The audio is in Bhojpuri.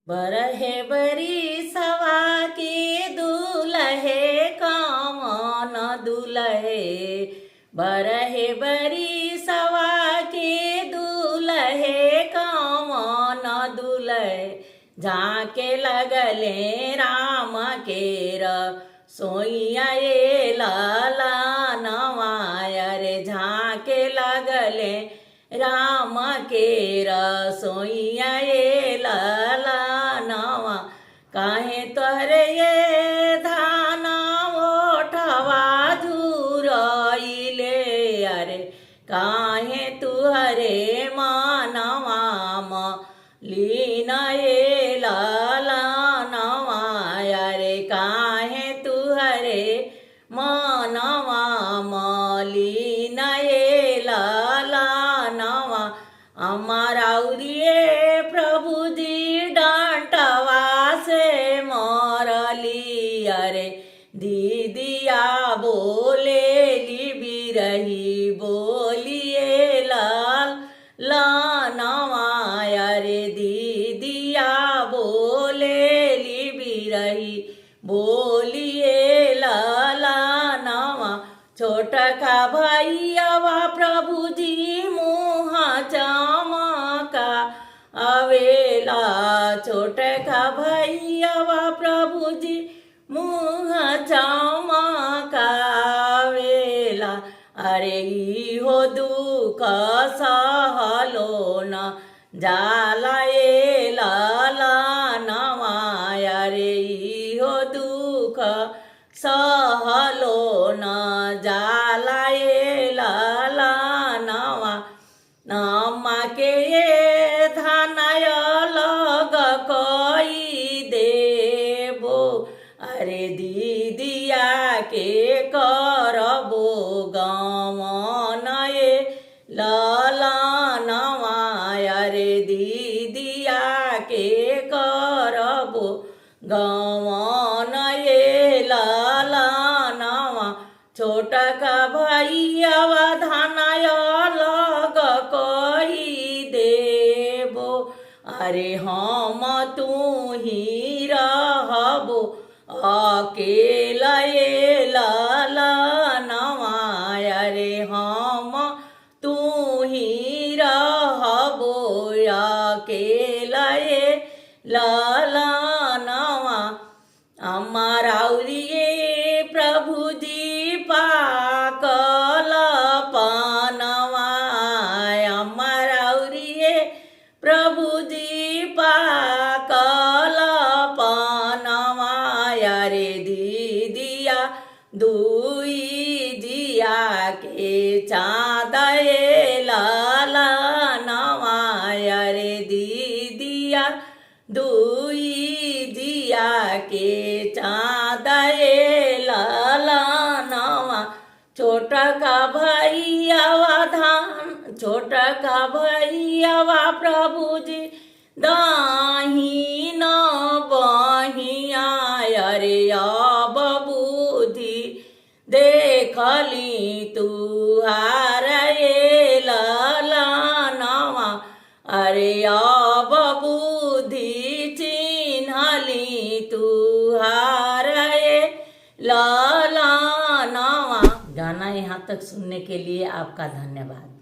बरहे बरी सवा के दूल्हे कौन दूल्हे। बरहे बरी सवा के दूल्हे कौन दूल्हे। झाके लगले राम केर सोइया ये लाला नवाया रे। झाके लगले राम केर सोइया ये लाला नवा। काहे तोहरे ये धाना ओठवा झुरइले अरे। काहे तुहरे मानवा लीन ये लाला नवा अरे। काहे तुहरे मानवा लीन ये लाला नवा। हमारा उरिए प्रभु जी डांटवा से मरली अरे। दीदिया बोलेली बिरही बोलिए लाल लानवा अरे। दीदिया बोलेली बिरही बोलिए लाला नवा। छोटका भैयावा प्रभु जी मुँह चमका अवेला। छोटका भैयावा प्रभु जी मुँह चमका अवेला अरे। इहो दुख सहलो न जाला ये लाला नवा अरे। इहो दुख सहलो न जाला ये लाला नवा। अम्मा के ये धानय लग कई देबो अरे। दीदिया के करबो गवन ये लाला नवा अरे। दीदिया के करबो गवन ये लाला नवा। छोटका भैयावा धानय लग कई देबो अरे। हम तू ही रहबो अकेला ये लाला नवा अरे। हम तू ही रहबो अकेला ये लाला नवा। हमारा उरिए प्रभु जी पाकल पानवा। हमारा उरिए प्रभु जी पाकल पानवा अरे। दीदिया दुई जिया के चाँद ये लाला नवा अरे। दीदिया दुई जिया के चाँद ये लाला नवा। छोटका भैयावा छोटका भैयावा प्रभु जी दाही न बहिया अरे। अब बुद्धि देखली तुहार ये लाला नवा अरे। अब बुद्धि चिन्हली तुहार ये लाला नवा। गाना यहाँ तक सुनने के लिए आपका धन्यवाद।